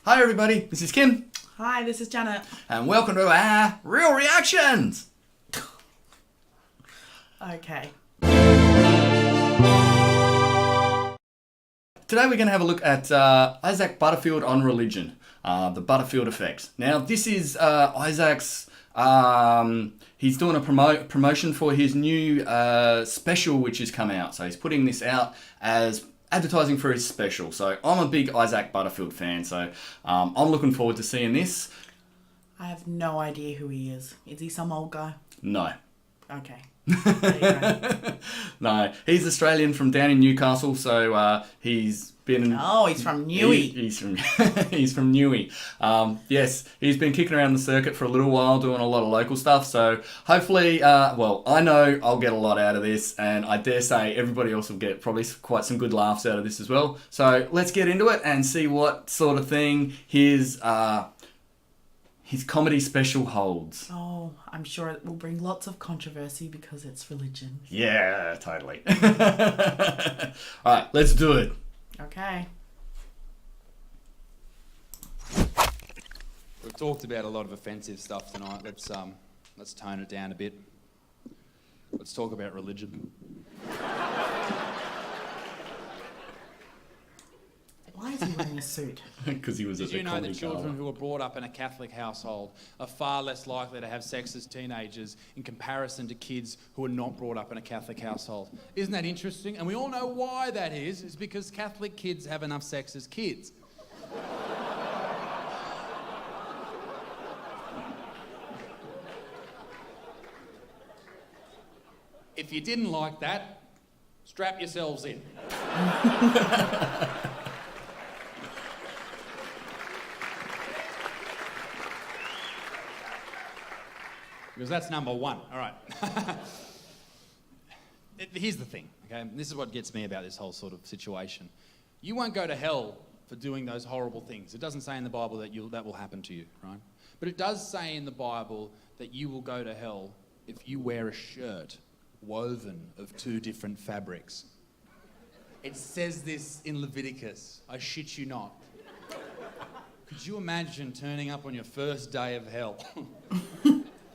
Hi everybody, this is Kim. Hi, this is Janet. And welcome to our Real Reactions. Okay. Today we're going to have a look at Isaac Butterfield on religion, the Butterfield effect. Now this is Isaac's, he's doing a promotion for his new special which has come out. So he's putting this out as advertising for his special. So I'm a big Isaac Butterfield fan, so I'm looking forward to seeing this. I have no idea who he is. Is he some old guy? No. Okay. There you go. No, he's Australian from down in Newcastle, so he's been... Oh, he's from Newey. He's from he's from Newey. Yes, he's been kicking around the circuit for a little while, doing a lot of local stuff, so hopefully, well, I know I'll get a lot out of this, and I dare say everybody else will get probably quite some good laughs out of this as well. So let's get into it and see what sort of thing his comedy special holds. Oh, I'm sure it will bring lots of controversy because it's religion. Yeah, totally. Alright, let's do it. Okay. We've talked about a lot of offensive stuff tonight. Let's tone it down a bit. Let's talk about religion. Why is he wearing a suit? Because he was at Did the you know comedy that children gala. who are brought up in a Catholic household are far less likely to have sex as teenagers in comparison to kids who are not brought up in a Catholic household? Isn't that interesting? And we all know why that is. It's because Catholic kids have enough sex as kids. If you didn't like that, strap yourselves in. Because that's number one. All right. Here's the thing, okay? This is what gets me about this whole sort of situation. You won't go to hell for doing those horrible things. It doesn't say in the Bible that that will happen to you, right? But it does say in the Bible that you will go to hell if you wear a shirt woven of two different fabrics. It says this in Leviticus. I shit you not. Could you imagine turning up on your first day of hell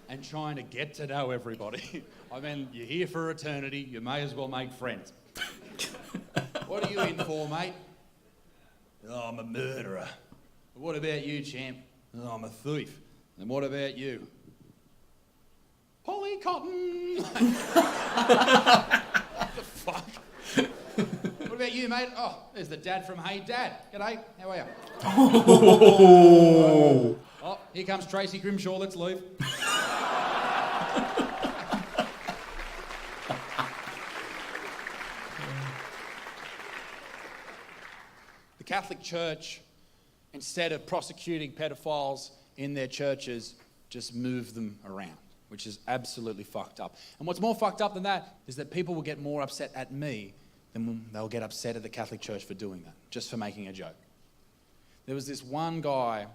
and trying to get to know everybody? I mean, you're here for eternity, you may as well make friends. What are you in for, mate? Oh, I'm a murderer. What about you, champ? Oh, I'm a thief. And what about you? Polly Cotton! What the fuck? What about you, mate? Oh, there's the dad from Hey Dad. G'day, how are you? Oh, here comes Tracy Grimshaw, let's leave. The Catholic Church, instead of prosecuting pedophiles in their churches, just move them around, which is absolutely fucked up. And what's more fucked up than that is that people will get more upset at me than they'll get upset at the Catholic Church for doing that, just for making a joke. There was this one guy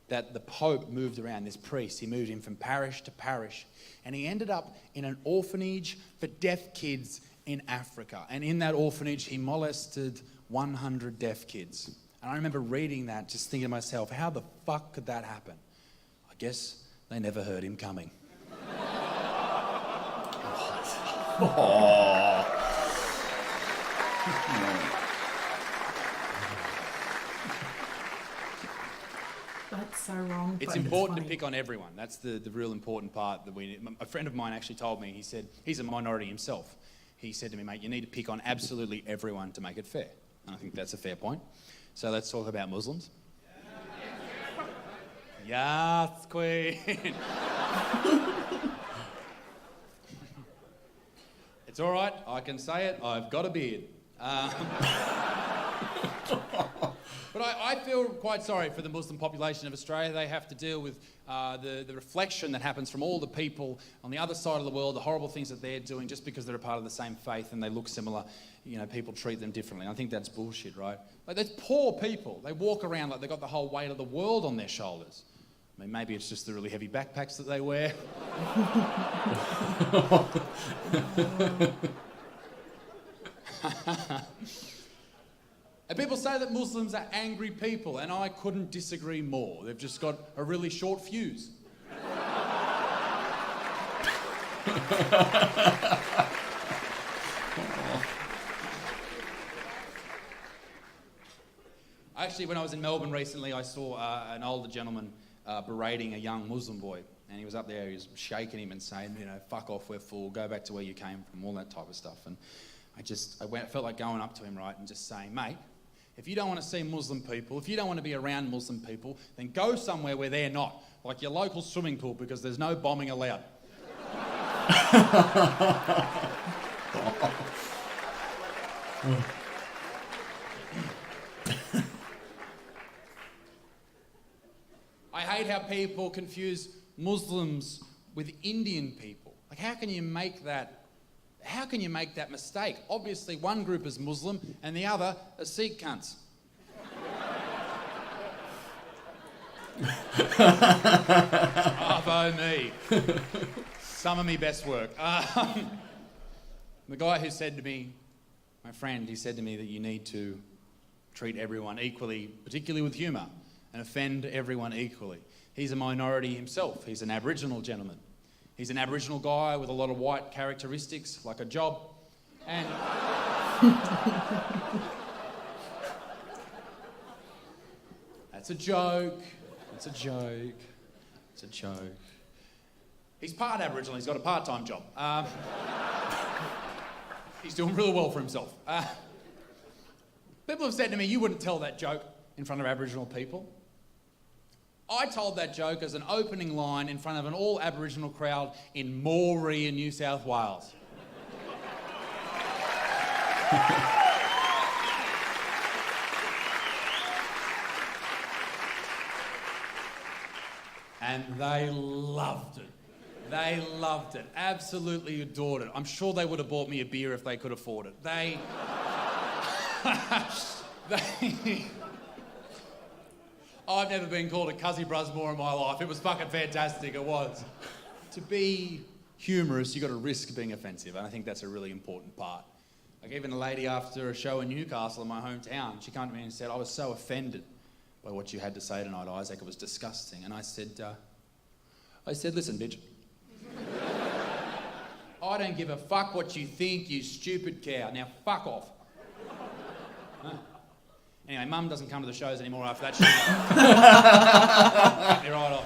that the Pope moved around, this priest. He moved him from parish to parish, and he ended up in an orphanage for deaf kids in Africa. And in that orphanage, he molested 100 deaf kids. And I remember reading that, just thinking to myself, how the fuck could that happen? I guess they never heard him coming. Oh. That's so wrong. It's important to pick on everyone. That's the real important part that we need. A friend of mine actually told me, he said, he's a minority himself. He said to me, mate, you need to pick on absolutely everyone to make it fair. And I think that's a fair point. So let's talk about Muslims. Yes, Queen. It's all right, I can say it, I've got a beard. But I feel quite sorry for the Muslim population of Australia. They have to deal with the reflection that happens from all the people on the other side of the world, the horrible things that they're doing just because they're a part of the same faith and they look similar. You know, people treat them differently. I think that's bullshit, right? Like, there's poor people. They walk around like they've got the whole weight of the world on their shoulders. I mean, maybe it's just the really heavy backpacks that they wear. And people say that Muslims are angry people, and I couldn't disagree more. They've just got a really short fuse. Actually, when I was in Melbourne recently, I saw an older gentleman berating a young Muslim boy. And he was up there, he was shaking him and saying, you know, fuck off, we're full, go back to where you came from, all that type of stuff. And I felt like going up to him, right, and just saying, mate, if you don't want to see Muslim people, if you don't want to be around Muslim people, then go somewhere where they're not, like your local swimming pool, because there's no bombing allowed. I hate how people confuse Muslims with Indian people. Like, how can you make that mistake? Obviously, one group is Muslim and the other are Sikh cunts. Bravo me. Some of me best work. The guy who said to me, my friend, he said to me that you need to treat everyone equally, particularly with humour, and offend everyone equally. He's a minority himself. He's an Aboriginal gentleman. He's an Aboriginal guy with a lot of white characteristics, like a job. And that's a joke. It's a joke. It's a joke. He's part Aboriginal. He's got a part-time job. He's doing real well for himself. People have said to me, you wouldn't tell that joke in front of Aboriginal people. I told that joke as an opening line in front of an all-Aboriginal crowd in Moree in New South Wales. And they loved it. They loved it. Absolutely adored it. I'm sure they would have bought me a beer if they could afford it. They... I've never been called a cuzzy bruz more in my life. It was fucking fantastic, it was. To be humorous, you've got to risk being offensive, and I think that's a really important part. Like, even a lady after a show in Newcastle in my hometown, she came to me and said, I was so offended by what you had to say tonight, Isaac, it was disgusting. And I said, listen, bitch. I don't give a fuck what you think, you stupid cow. Now fuck off. Huh? Anyway, Mum doesn't come to the shows anymore after that shit. Get me right off.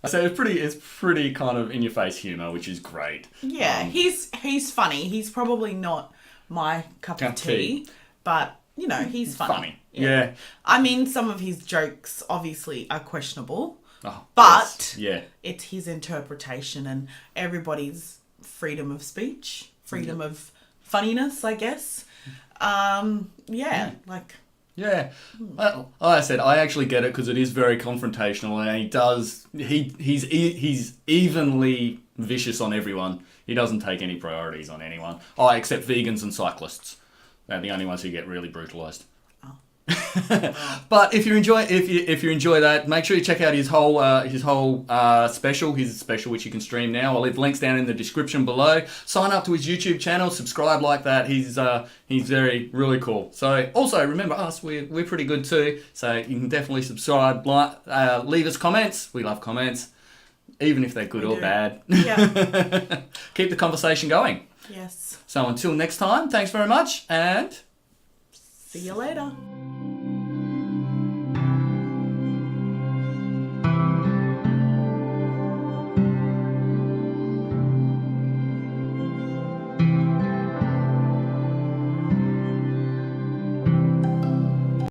So it's pretty kind of in-your-face humour, which is great. Yeah, he's funny. He's probably not my cup of tea, but, you know, he's funny. Yeah. I mean, some of his jokes obviously are questionable, but it's his interpretation and everybody's freedom of speech, freedom of funniness, I guess. Yeah. Well, like I said, I actually get it because it is very confrontational, and he's evenly vicious on everyone. He doesn't take any priorities on anyone. Except vegans and cyclists. They're the only ones who get really brutalised. But if you enjoy that, make sure you check out his whole special, which you can stream now. I'll leave links down in the description below. Sign up to his YouTube channel, subscribe like that. He's really cool. So also remember us, we're pretty good too. So you can definitely subscribe, leave us comments. We love comments, even if they're good or bad. Yeah. Keep the conversation going. Yes. So until next time, thanks very much, and see you later.